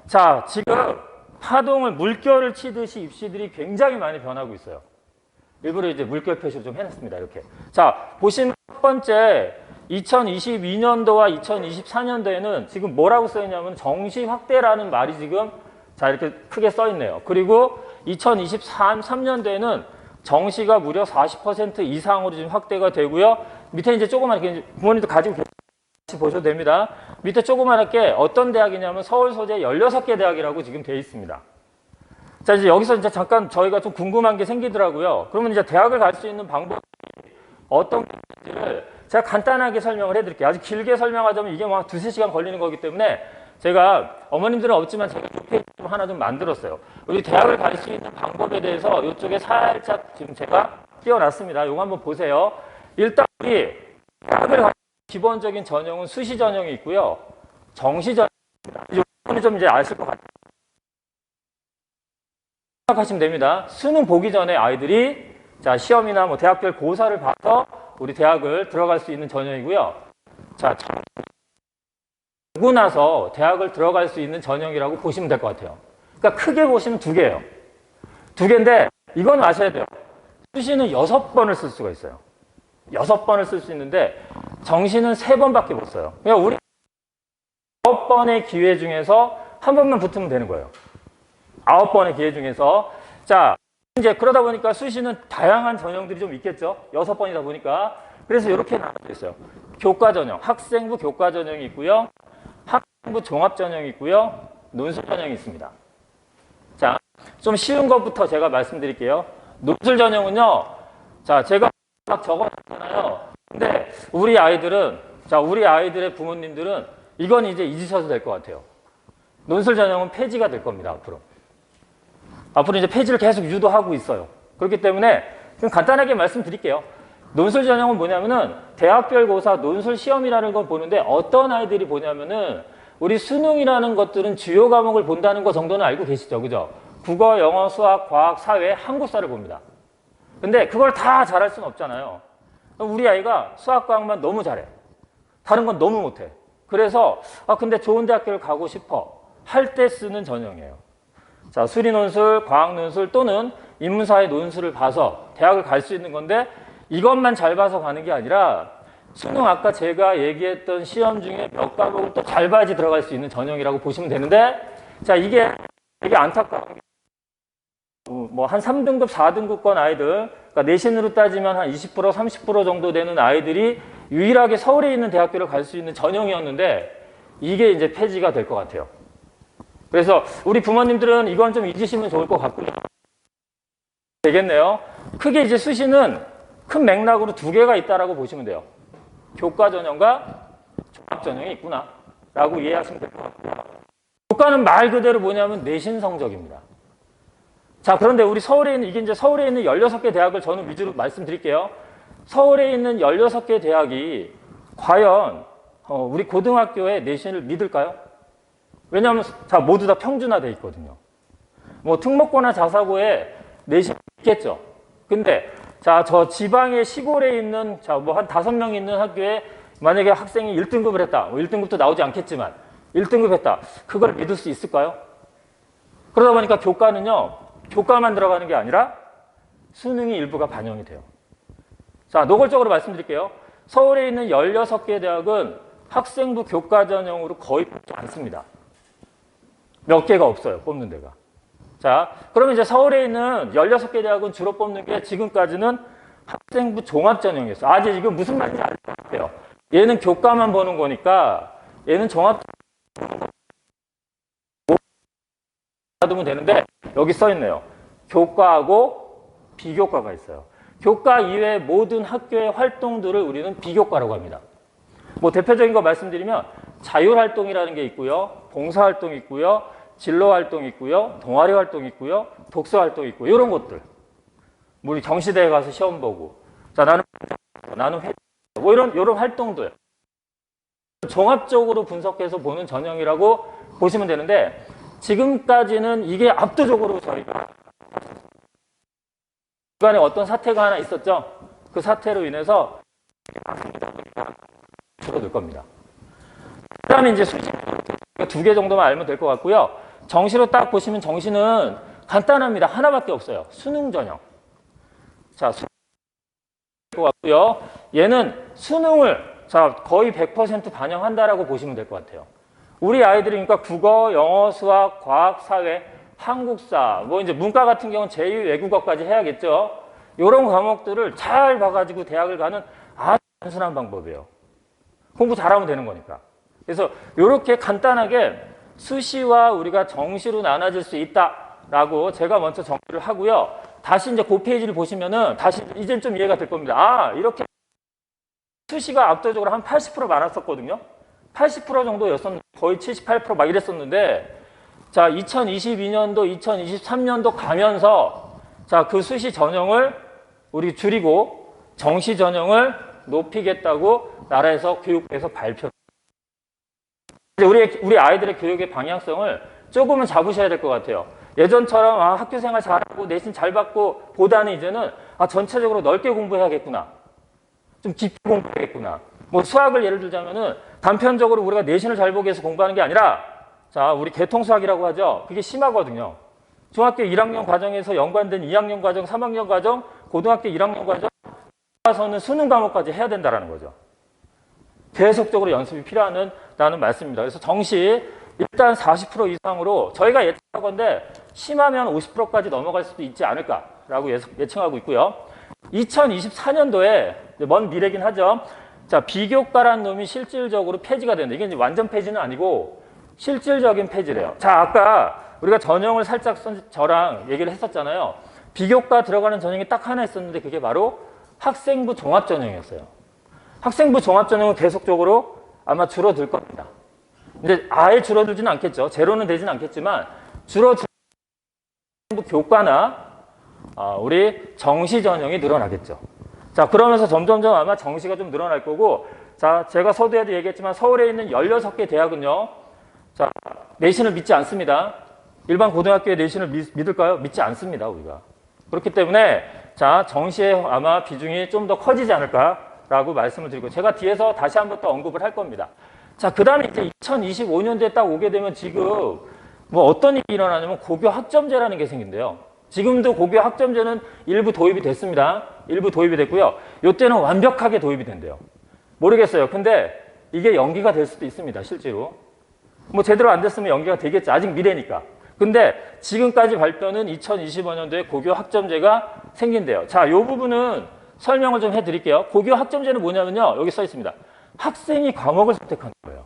자, 지금 파동을 물결을 치듯이 입시들이 굉장히 많이 변하고 있어요. 일부러 이제 물결 표시를 좀 해놨습니다. 이렇게. 자, 보시면 첫 번째 2022년도와 2024년도에는 지금 뭐라고 써있냐면 정시 확대라는 말이 지금 자 이렇게 크게 써있네요. 그리고 2023년도에는 정시가 무려 40% 이상으로 지금 확대가 되고요. 밑에 이제 조그맣게 부모님도 가지고 같이 보셔도 됩니다. 밑에 조그맣게 어떤 대학이냐면 서울 소재 16개 대학이라고 지금 되어 있습니다. 자, 이제 여기서 이제 잠깐 저희가 좀 궁금한 게 생기더라고요. 그러면 이제 대학을 갈 수 있는 방법이 어떤 건지를 제가 간단하게 설명을 해드릴게요. 아주 길게 설명하자면 이게 막 2~3시간 걸리는 거기 때문에 제가 어머님들은 없지만 제가 페이지 좀 하나 좀 만들었어요. 우리 대학을 갈 수 있는 방법에 대해서 이쪽에 살짝 지금 제가 띄워놨습니다. 이거 한번 보세요. 일단 우리 대학을 갈 기본적인 전형은 수시 전형이 있고요. 정시 전형입니다. 이거는 좀 이제 아실 것 같아요. 생각하시면 됩니다. 수능 보기 전에 아이들이 자 시험이나 뭐 대학별 고사를 봐서 우리 대학을 들어갈 수 있는 전형이고요. 자, 보고 나서 대학을 들어갈 수 있는 전형이라고 보시면 될 것 같아요. 그러니까 크게 보시면 2개예요. 2개인데 이건 아셔야 돼요. 수시는 6번을 쓸 수가 있어요. 6번을 쓸 수 있는데 정시는 3번밖에 못 써요. 그러니까 우리 9번의 기회 중에서 한 번만 붙으면 되는 거예요. 9번의 기회 중에서. 자, 이제 그러다 보니까 수시는 다양한 전형들이 좀 있겠죠. 6번이다 보니까. 그래서 이렇게 나눠져 있어요. 교과 전형, 학생부 교과 전형이 있고요. 학생부 종합 전형이 있고요. 논술 전형이 있습니다. 자, 좀 쉬운 것부터 제가 말씀드릴게요. 논술 전형은요. 자, 제가 막 적어놨잖아요. 근데 우리 아이들은, 자, 우리 아이들의 부모님들은 이건 이제 잊으셔도 될 것 같아요. 논술 전형은 폐지가 될 겁니다, 앞으로. 앞으로 이제 폐지를 계속 유도하고 있어요. 그렇기 때문에 좀 간단하게 말씀드릴게요. 논술 전형은 뭐냐면은 대학별 고사 논술 시험이라는 걸 보는데 어떤 아이들이 보냐면은 우리 수능이라는 것들은 주요 과목을 본다는 거 정도는 알고 계시죠, 그죠? 국어, 영어, 수학, 과학, 사회, 한국사를 봅니다. 근데 그걸 다 잘할 수는 없잖아요. 우리 아이가 수학, 과학만 너무 잘해. 다른 건 너무 못해. 그래서 근데 좋은 대학교를 가고 싶어 할 때 쓰는 전형이에요. 자, 수리 논술, 과학 논술 또는 인문사회 논술을 봐서 대학을 갈 수 있는 건데 이것만 잘 봐서 가는 게 아니라 수능 아까 제가 얘기했던 시험 중에 몇 과목을 또 잘 봐야지 들어갈 수 있는 전형이라고 보시면 되는데 자, 이게 되게 안타까운 게 뭐 한 3등급, 4등급권 아이들 그러니까 내신으로 따지면 한 20%, 30% 정도 되는 아이들이 유일하게 서울에 있는 대학교를 갈 수 있는 전형이었는데 이게 이제 폐지가 될 것 같아요. 그래서 우리 부모님들은 이건 좀 잊으시면 좋을 것 같고요. 되겠네요. 크게 이제 수시는 큰 맥락으로 2개가 있다라고 보시면 돼요. 교과 전형과 종합 전형이 있구나 라고 이해하시면 될 것 같고요. 교과는 말 그대로 뭐냐면 내신 성적입니다. 자, 그런데 우리 서울에 있는 이게 이제 서울에 있는 16개 대학을 저는 위주로 말씀드릴게요. 서울에 있는 16개 대학이 과연 우리 고등학교의 내신을 믿을까요? 왜냐하면 자 모두 다 평준화되어 있거든요. 뭐 특목고나 자사고에 내신 있겠죠. 근데 자 저 지방의 시골에 있는 자 뭐 한 5명 있는 학교에 만약에 학생이 1등급을 했다. 뭐 1등급도 나오지 않겠지만 1등급 했다. 그걸 믿을 수 있을까요? 그러다 보니까 교과는요. 교과만 들어가는 게 아니라 수능이 일부가 반영이 돼요. 자, 노골적으로 말씀드릴게요. 서울에 있는 16개 대학은 학생부 교과 전형으로 거의 뽑지 않습니다. 몇 개가 없어요. 뽑는 데가. 자, 그러면 이제 서울에 있는 16개 대학은 주로 뽑는 게 지금까지는 학생부 종합 전형이었어요. 이제 이거 무슨 말인지 알 것 같아요. 얘는 교과만 보는 거니까 얘는 종합 놔두면 되는데 여기 써 있네요. 교과하고 비교과가 있어요. 교과 이외의 모든 학교의 활동들을 우리는 비교과라고 합니다. 뭐 대표적인 거 말씀드리면 자율활동이라는 게 있고요. 봉사활동 있고요. 진로활동 있고요. 동아리 활동 있고요. 독서활동 있고 이런 것들. 우리 경시대에 가서 시험 보고 자 나는 회 뭐 이런 활동들 종합적으로 분석해서 보는 전형이라고 보시면 되는데 지금까지는 이게 압도적으로 저희가 중간에 어떤 사태가 하나 있었죠. 그 사태로 인해서 줄어들 겁니다. 그 다음에 이제 수시 2개 정도만 알면 될 것 같고요. 정시로 딱 보시면 정시는 간단합니다. 하나밖에 없어요. 수능 전형. 자, 수능 것 같고요. 얘는 수능을 자, 거의 100% 반영한다라고 보시면 될 것 같아요. 우리 아이들이 그러니까 국어, 영어, 수학, 과학, 사회, 한국사, 뭐 이제 문과 같은 경우는 제2 외국어까지 해야겠죠. 이런 과목들을 잘 봐가지고 대학을 가는 아주 단순한 방법이에요. 공부 잘하면 되는 거니까. 그래서 이렇게 간단하게 수시와 우리가 정시로 나눠질 수 있다라고 제가 먼저 정리를 하고요. 다시 이제 그 페이지를 보시면은 다시 이제 좀 이해가 될 겁니다. 아, 이렇게 수시가 압도적으로 한 80% 많았었거든요. 80% 정도였었는데 거의 78%막 이랬었는데 자, 2022년도, 2023년도 가면서 자, 그 수시 전형을 우리 줄이고 정시 전형을 높이겠다고 나라에서 교육부에서 발표. 우리 아이들의 교육의 방향성을 조금은 잡으셔야 될 것 같아요. 예전처럼 아, 학교 생활 잘하고 내신 잘 받고 보다는 이제는 아, 전체적으로 넓게 공부해야겠구나. 좀 깊이 공부해야겠구나. 뭐 수학을 예를 들자면은 단편적으로 우리가 내신을 잘 보기 위해서 공부하는 게 아니라 자, 우리 개통수학이라고 하죠. 그게 심하거든요. 중학교 1학년 과정에서 연관된 2학년 과정, 3학년 과정, 고등학교 1학년 과정 와서는 수능 과목까지 해야 된다는 거죠. 계속적으로 연습이 필요하다는 말씀입니다. 그래서 정시 일단 40% 이상으로 저희가 예측하건데 심하면 50%까지 넘어갈 수도 있지 않을까라고 예측하고 있고요. 2024년도에 먼 미래긴 하죠. 자, 비교과라는 놈이 실질적으로 폐지가 된다. 이게 이제 완전 폐지는 아니고 실질적인 폐지래요. 자, 아까 우리가 전형을 살짝 저랑 얘기를 했었잖아요. 비교과 들어가는 전형이 딱 하나 있었는데 그게 바로 학생부 종합전형이었어요. 학생부 종합전형은 계속적으로 아마 줄어들 겁니다. 근데 아예 줄어들지는 않겠죠. 제로는 되지는 않겠지만 줄어들 교과나 우리 정시 전형이 늘어나겠죠. 자, 그러면서 점점점 아마 정시가 좀 늘어날 거고 자, 제가 서두에도 얘기했지만 서울에 있는 16개 대학은요. 자, 내신을 믿지 않습니다. 일반 고등학교의 내신을 믿을까요? 믿지 않습니다, 우리가. 그렇기 때문에 자, 정시에 아마 비중이 좀 더 커지지 않을까라고 말씀을 드리고 제가 뒤에서 다시 한번 또 언급을 할 겁니다. 자, 그 다음에 이제 2025년도에 딱 오게 되면 지금 뭐 어떤 일이 일어나냐면 고교 학점제라는 게 생긴대요. 지금도 고교 학점제는 일부 도입이 됐습니다. 일부 도입이 됐고요. 이때는 완벽하게 도입이 된대요. 모르겠어요. 근데 이게 연기가 될 수도 있습니다. 실제로. 뭐 제대로 안 됐으면 연기가 되겠죠. 아직 미래니까. 근데 지금까지 발표는 2025년도에 고교 학점제가 생긴대요. 자, 이 부분은 설명을 좀 해드릴게요. 고교 학점제는 뭐냐면요. 여기 써 있습니다. 학생이 과목을 선택하는 거예요.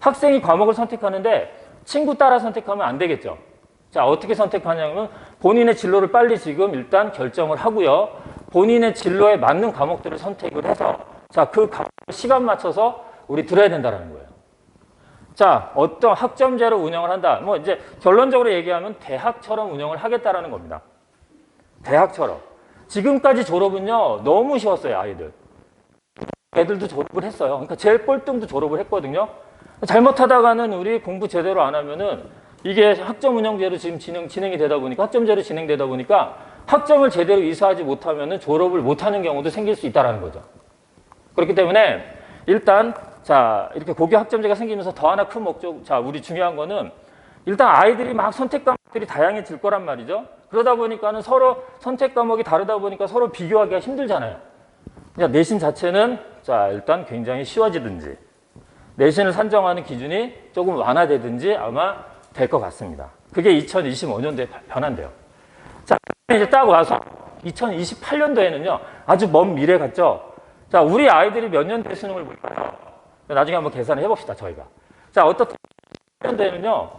학생이 과목을 선택하는데 친구 따라 선택하면 안 되겠죠. 자, 어떻게 선택하냐면 본인의 진로를 빨리 지금 일단 결정을 하고요. 본인의 진로에 맞는 과목들을 선택을 해서 자, 그 시간 맞춰서 우리 들어야 된다는 거예요. 자, 어떤 학점제로 운영을 한다. 뭐 이제 결론적으로 얘기하면 대학처럼 운영을 하겠다라는 겁니다. 대학처럼. 지금까지 졸업은요, 너무 쉬웠어요, 아이들. 애들도 졸업을 했어요. 그러니까 제일 꼴등도 졸업을 했거든요. 잘못하다가는 우리 공부 제대로 안 하면은 이게 학점 운영제로 지금 진행이 되다 보니까 학점제로 진행되다 보니까 학점을 제대로 이수하지 못하면은 졸업을 못하는 경우도 생길 수 있다라는 거죠. 그렇기 때문에 일단 자, 이렇게 고교 학점제가 생기면서 더 하나 큰 목적, 자, 우리 중요한 거는 일단 아이들이 막 선택 과목들이 다양해질 거란 말이죠. 그러다 보니까는 서로 선택 과목이 다르다 보니까 서로 비교하기가 힘들잖아요. 그냥 내신 자체는 자, 일단 굉장히 쉬워지든지 내신을 산정하는 기준이 조금 완화되든지 아마 될 것 같습니다. 그게 2025년도에 변한대요. 자, 이제 딱 와서 2028년도에는요, 아주 먼 미래 같죠? 자, 우리 아이들이 몇 년도에 수능을 볼까요? 나중에 한번 계산을 해봅시다, 저희가. 자, 어떻게 2028년도에는요,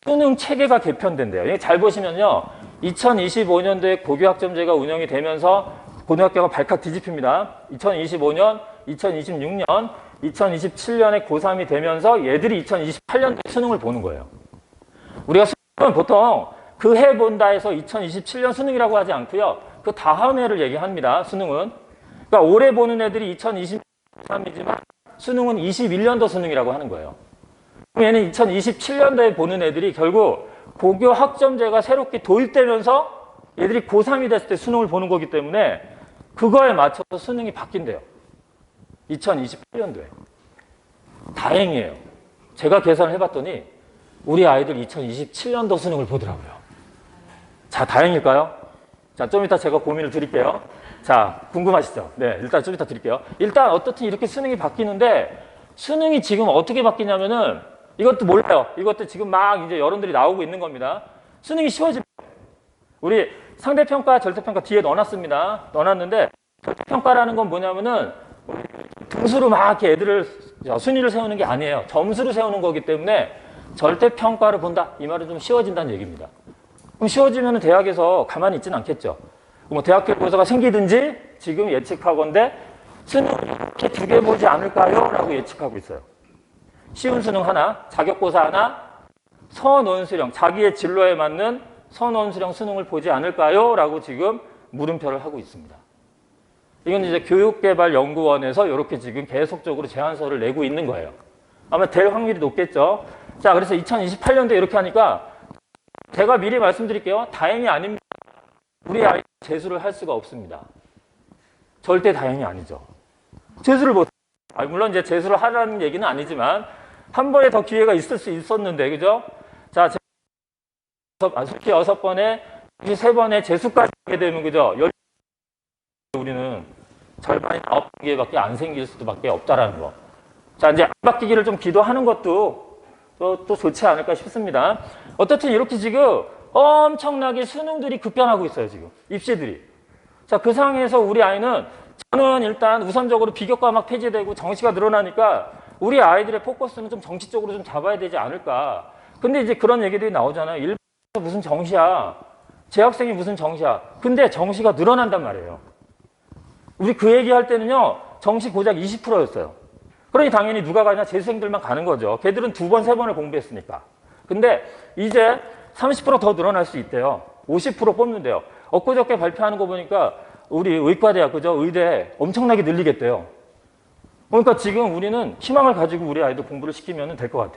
수능 체계가 개편된대요. 잘 보시면요, 2025년도에 고교학점제가 운영이 되면서 고등학교가 발칵 뒤집힙니다. 2025년, 2026년, 2027년에 고3이 되면서 얘들이 2028년도에 수능을 보는 거예요. 우리가 수능은 보통 그 해 본다 해서 2027년 수능이라고 하지 않고요. 그 다음 해를 얘기합니다. 수능은. 그러니까 올해 보는 애들이 2023이지만 수능은 21년도 수능이라고 하는 거예요. 그럼 얘는 2027년도에 보는 애들이 결국 고교 학점제가 새롭게 도입되면서 얘들이 고3이 됐을 때 수능을 보는 거기 때문에 그거에 맞춰서 수능이 바뀐대요. 2028년도에. 다행이에요. 제가 계산을 해봤더니 우리 아이들 2027년도 수능을 보더라고요. 자, 다행일까요? 자, 좀 이따 제가 고민을 드릴게요. 자, 궁금하시죠? 네, 일단 좀 이따 드릴게요. 일단 어떻든 이렇게 수능이 바뀌는데 수능이 지금 어떻게 바뀌냐면은 이것도 몰라요. 이것도 지금 막 이제 여론들이 나오고 있는 겁니다. 수능이 쉬워집니다. 우리 상대평가, 절대평가 뒤에 넣어놨습니다. 넣어놨는데 절대평가라는 건 뭐냐면은 등수로 막 이렇게 애들을 순위를 세우는 게 아니에요. 점수를 세우는 거기 때문에 절대평가를 본다. 이 말은 좀 쉬워진다는 얘기입니다. 그럼 쉬워지면 대학에서 가만히 있지는 않겠죠. 뭐 대학교 고사가 생기든지 지금 예측하건대 수능 이렇게 2개 보지 않을까요? 라고 예측하고 있어요. 쉬운 수능 하나, 자격고사 하나, 선원수령, 자기의 진로에 맞는 선원수령 수능을 보지 않을까요? 라고 지금 물음표를 하고 있습니다. 이건 이제 교육개발연구원에서 이렇게 지금 계속적으로 제안서를 내고 있는 거예요. 아마 될 확률이 높겠죠. 자, 그래서 2028년도에 이렇게 하니까 제가 미리 말씀드릴게요. 다행이 아닙니다. 우리 아이 재수를 할 수가 없습니다. 절대 다행이 아니죠. 재수를 못, 물론 이제 재수를 하라는 얘기는 아니지만 한 번에 더 기회가 있을 수 있었는데, 그죠? 자, 솔직히 6번에 3번에 재수까지 하게 되면, 그죠? 우리는 절반이 9개밖에 안 생길 수밖에 없다라는 거. 자, 이제 안 바뀌기를 좀 기도하는 것도 또 좋지 않을까 싶습니다. 어떻든 이렇게 지금 엄청나게 수능들이 급변하고 있어요, 지금. 입시들이. 자, 그 상황에서 우리 아이는 저는 일단 우선적으로 비교과목 폐지되고 정시가 늘어나니까 우리 아이들의 포커스는 좀 정시 쪽으로 좀 잡아야 되지 않을까. 근데 이제 그런 얘기들이 나오잖아요. 일본에서 무슨 정시야. 재학생이 무슨 정시야. 근데 정시가 늘어난단 말이에요. 우리 그 얘기할 때는요. 정시 고작 20%였어요. 그러니 당연히 누가 가냐? 재수생들만 가는 거죠. 걔들은 2번, 3번을 공부했으니까. 근데 이제 30%더 늘어날 수 있대요. 50% 뽑는데요. 엊그저께 발표하는 거 보니까 우리 의과대학, 그죠? 의대 엄청나게 늘리겠대요. 그러니까 지금 우리는 희망을 가지고 우리 아이들 공부를 시키면 될 것 같아요.